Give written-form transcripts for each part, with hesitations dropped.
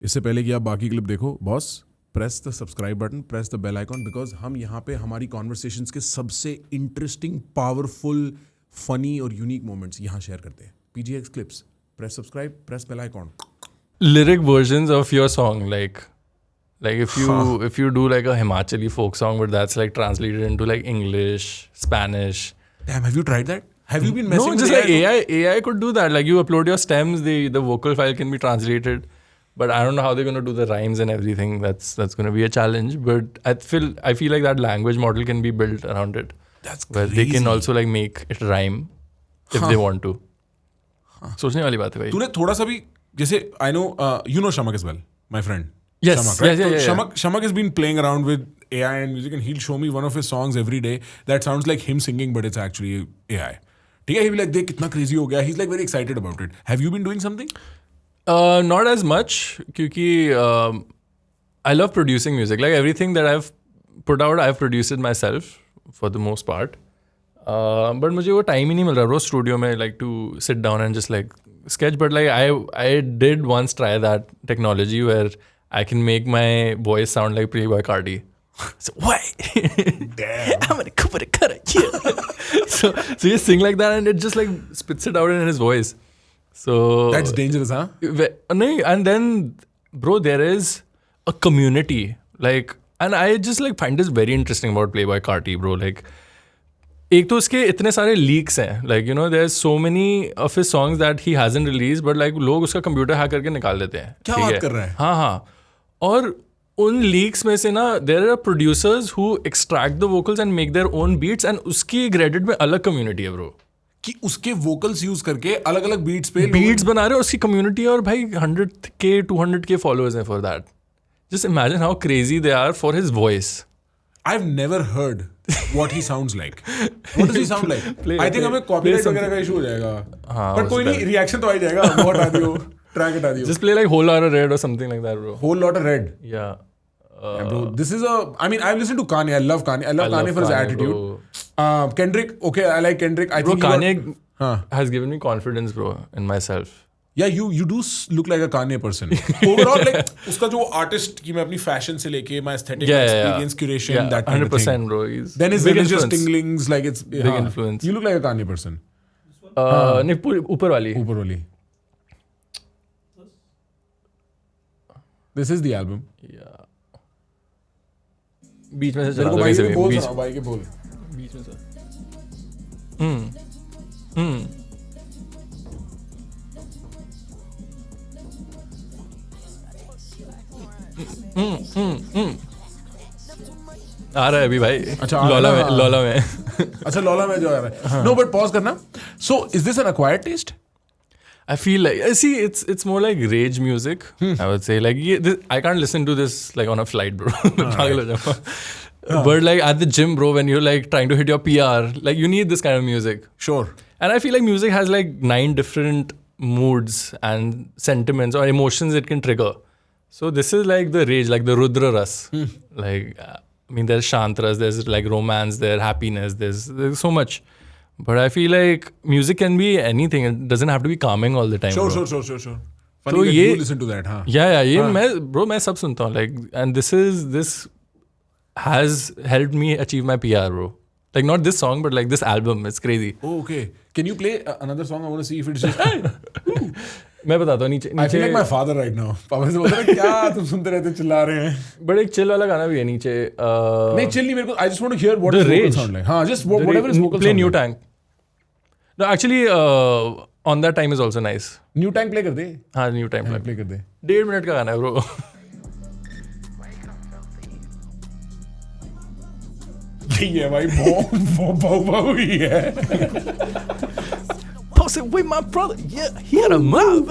इससे पहले कि आप बाकी क्लिप देखो boss, press the subscribe button, press the bell icon, because हम यहाँ पे हमारी कॉन्वर्सेशंस के सबसे इंटरेस्टिंग, पावरफुल, फनी और यूनिक मोमेंट्स यहाँ शेयर करते हैं. PGX clips, press subscribe, press bell icon. Lyric versions of your song, like if you do like a Himachali folk song, but that's like translated into like English, Spanish. Damn, have you tried that? Have you been messing No, with just like AI? AI could do that. Like you upload your stems, the vocal file can be translated, but I don't know how they're gonna do the rhymes and everything. That's gonna be a challenge. But I feel like that language model can be built around it. That's where crazy. they can also like make it rhyme if they want to. सोचने वाली बात है भाई. तूने थोड़ा सा भी जैसे I know you know Shamak as well, my friend. Yes, Shamak, right? yeah. Shamak has been playing around with AI and music, and he'll show me one of his songs every day that sounds like him singing, but it's actually AI. ठीक है, he'll be like, देख कितना crazy हो गया. He's like very excited about it. Have you been doing something? Not as much, क्योंकि I love producing music. Like everything that I've put out, I've produced it myself for the most part. But मुझे वो time ही नहीं मिल रहा रोज studio में like to sit down and just like sketch. But like I did once try that technology where I can make my voice sound like Playboy Carti. So what? Damn. I'm gonna put a cut at you. so you sing like that and it just like spits it out in his voice. So That's dangerous, huh? And then, bro, there is a community. Like, and I just like find this very interesting about Playboy Carti, bro. Like, एक तो उसके इतने सारे leaks हैं. Like, you know, there's so many of his songs that he hasn't released, but like लोग उसका computer hack करके निकाल देते हैं. क्या बात कर रहा है? हाँ. और उन leaks में से ना, there are producers who extract the vocals and make their own beats, and उसकी Reddit में अलग community है, bro. कि उसके vocals use करके अलग अलग beats पे बीट्स बना रहे हैं उसकी कम्युनिटी और भाई 100K 200K फॉलोअर्स हैं for that. Just imagine how crazy they are for his voice. I've never heard what he sounds like. What does he sound like? I think हमें copyright वगैरह का issue हो जाएगा. But कोई नहीं, reaction तो आ ही जाएगा. बहुत आ दियो, track हटा दियो. Just play like Whole Lotta Red or something like that, bro. Whole Lotta Red. Yeah. Yeah, bro, this is I mean, I've listened to Kanye. I love Kanye. I love Kanye for his attitude. Kendrick, okay, I like Kendrick. I Bro, think Kanye has given me confidence, bro, in myself. Yeah, you do look like a Kanye person. Overall, like उसका जो artist की मैं अपनी fashion से लेके my aesthetic, my experience, curation, that kind of thing. 100%, bro. He's Then his big religious influence. tinglings, like it's Big influence. You look like a Kanye person. नहीं ऊपर वाली. ऊपर वाली. This is the album. Yeah. बीच में से तेरे चला को दो भाई कैसे के भी. बोल बीच सुनाओ, भाई के बोल. बीच में से. आ रहा है अभी भाई. अच्छा, लौला में अच्छा, लौला में जो आ रहा है. No, but pause करना. So, is this an acquired taste? I feel like it's more like rage music. I would say like I can't listen to this like on a flight, bro. पागल हो जाऊंगा. But like at the gym, bro, when you're like trying to hit your PR, like you need this kind of music. Sure. And I feel like music has like 9 different moods and sentiments or emotions it can trigger. So this is like the rage, like the Rudra Ras. Like I mean, there's Shantras, there's like romance, there's happiness, there's so much. But I feel like music can be anything. It doesn't have to be calming all the time. Sure. bro. Funny तो that ये you listen to that, हाँ. Yeah, ये मैं सब सुनता हूँ. Like, and this has helped me achieve my PR, bro. Like not this song, but like this album. It's crazy. Oh, okay. Can you play another song? I want to see if it's just. मैं बताता हूँ नीचे. I feel like my father right now. पापा से बोल रहे हैं क्या तुम सुनते रहते चिल्ला रहे हैं. But एक chill वाला गाना भी है नीचे. नहीं chill नहीं मेरे को. I just want to hear what The his vocal Rage. sound like. हाँ, just whatever his vocal Play sound New like. Tank. No, actually, On That Time is also nice. New Tank play कर दे. हाँ, New Tank play कर दे. 1.5 minute का गाना है bro. यही है भाई. बहु ही है. Posted with my brother. Yeah, he had a mob.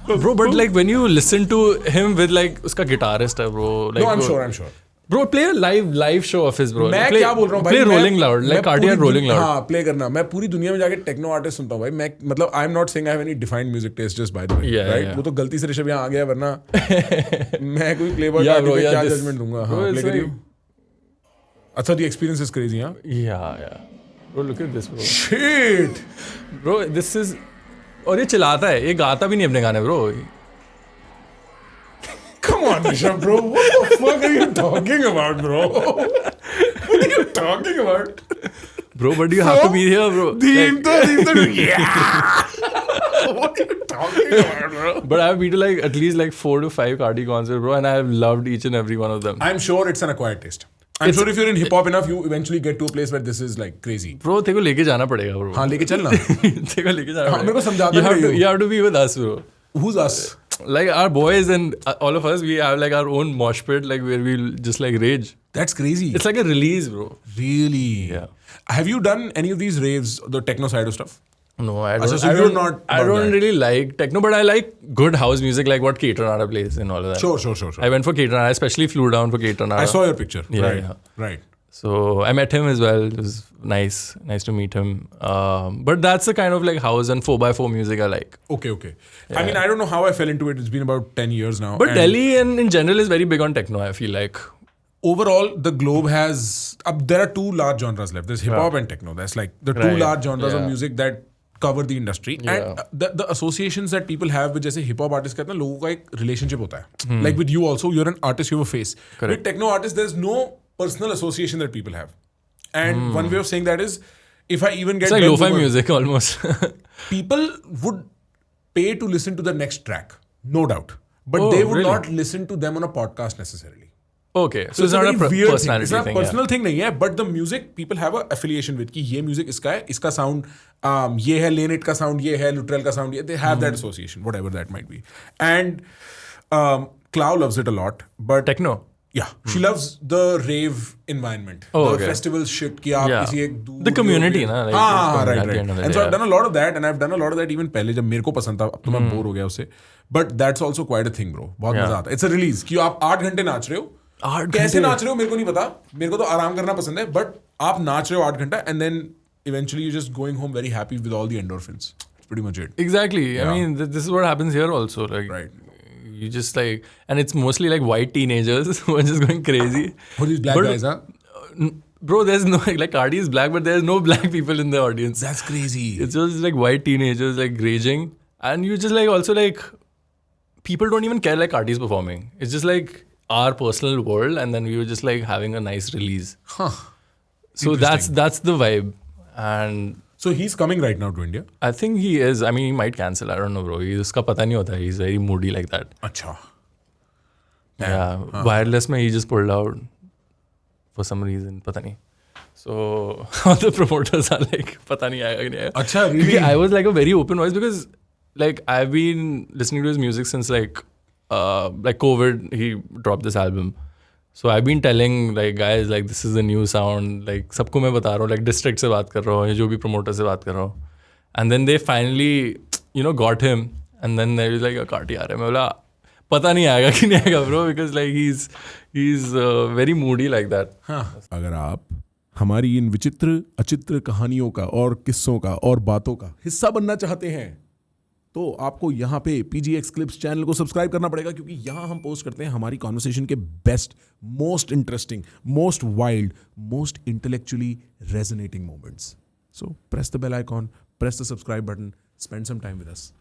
Bro, but like when you listen to him with like उसका guitarist है bro. Like, No, I'm sure. Bro, play a live show of his, bro. मैं play, क्या बोल रहा हूँ भाई. Play Rolling Loud, like Carti had Rolling Loud. हाँ, play करना. मैं पूरी दुनिया में जाके टेक्नो आर्टिस्ट सुनता हूँ भाई. मैं मतलब I am not saying I have any defined music taste, just by the way. Yeah, right? yeah. वो तो गलती से ऋषभ यहाँ आ गया वरना मैं कोई Playboy Carti पे क्या जजमेंट दूंगा. हाँ, play करियो. अच्छा, the experience is crazy, हाँ. Yeah. Bro, look at this, bro. Shit. Bro, this is. और ये चिल्लाता है. ये गाता भी नहीं अपने गाने, bro. Come on, Rishabh, bro. What the fuck are you talking about, bro? What are you talking about? Bro, but you have to be here, bro. Yeah. What are you talking about, bro? But I've been to like at least like 4 to 5 Cardi concerts, bro, and I've loved each and every one of them. I'm sure it's an acquired taste. I'm sure if you're in hip hop enough, you eventually get to a place where this is like crazy. Bro, तेरे को लेके जाना पड़ेगा, bro. हाँ लेके चलना. तेरे को लेके जाना मेरे को पड़ेगा. समझाता You have नहीं to, है you have to be with us, bro. Who's us? Like our boys and all of us, we have like our own mosh pit, like where we'll just like rage. That's crazy. It's like a release, bro. Really? Yeah. Have you done any of these raves, the techno side of stuff? No, I don't. so you're not I about don't that. really like techno, but I like good house music, like what Ketanara plays and all of that. Sure. I went for Ketanara. I especially flew down for Ketanara. I saw your picture. Yeah, right. yeah. Right. So I met him as well. It was nice to meet him. But that's the kind of like house and 4x4 music I like. Okay. I mean, I don't know how I fell into it. It's been about 10 years now. But and Delhi and in general is very big on techno, I feel like. overall, the globe has. There are two large genres left. There's hip hop and techno. That's like the two Right. large genres of Yeah. music that cover the industry. And the associations that people have with जैसे hip hop artists कहते हैं लोगों का एक relationship होता है. Like with you also, you're an artist, you have a face. Correct. With techno artists, there's no personal association that people have. And one way of saying that is, if I even get It's like Ben lo-fi Boomer, music almost. people would pay to listen to the next track, no doubt. But Oh, they would really? not listen to them on a podcast necessarily. Okay, so it's not very a weird personality thing. It's not thing. personal thing नहीं है, but the music people have a affiliation with कि ये music इसका है, इसका sound ये है Laneit का sound, ये है Luttrell का sound, they have that association, whatever that might be. And Clau loves it a lot, but Techno. yeah, she loves the rave environment, Oh, the okay. festival shit कि आप Yeah. किसी एक दूर The community, लोग- ना, like, हाँ, at right. the end of the And day, so I've yeah. done a lot of that, and I've done a lot of that even पहले जब मेरे को पसंद था, अब तो मैं बोर हो गया उससे. But that's also quite a thing, bro. बहुत Yeah. मजा आता है. It's a release कि आप 8 घंटे नाच रहे हो. 8 कैसे घंटे? नाच रहे हो मेरे को नहीं पता. मेरे को तो आराम करना पसंद है. But आप नाच रहे हो 8 घंटा, and then eventually you're just going home very happy with all the endorphins. That's pretty much it. Exactly. Yeah. I mean, this is what happens here also. Like, Right. you just like, and it's mostly like white teenagers who are just going crazy. Who these black But- guys, huh? Bro, there's no like Cardi is black, but there's no black people in the audience. That's crazy. It's just like white teenagers like raging, and you just like also like people don't even care like Cardi's performing. It's just like our personal world, and then we were just like having a nice release. Huh. So that's the vibe, and So he's coming right now to India. I think he is. I mean, he might cancel. I don't know, bro. Uska pata nahi hota. He's very moody like that. अच्छा. Yeah. Wireless mein he just pulled out for some reason. Pata nahi. So all the promoters are like, pata nahi aayega ki nahi aayega. अच्छा, really? Because I was like a very open voice because like I've been listening to his music since like COVID. He dropped this album. So I've been telling like guys like this is the new sound. Like सबको मैं बता रहा हूँ like district से बात कर रहा हूँ या जो भी promoter से बात कर रहा हूँ. And then they finally got him. And then they was like Cardi आ रहा है. मैं बोला पता नहीं आएगा कि नहीं आएगा bro because like he's very moody like that. हाँ. अगर आप हमारी इन विचित्र अचित्र कहानियों का और किस्सों का और बातों का हिस्सा बनना चाहते हैं तो आपको यहाँ पे PGX Clips चैनल को सब्सक्राइब करना पड़ेगा क्योंकि यहाँ हम पोस्ट करते हैं हमारी कॉन्वर्सेशन के best most interesting most wild most intellectually resonating moments so press the bell icon press the subscribe button spend some time with us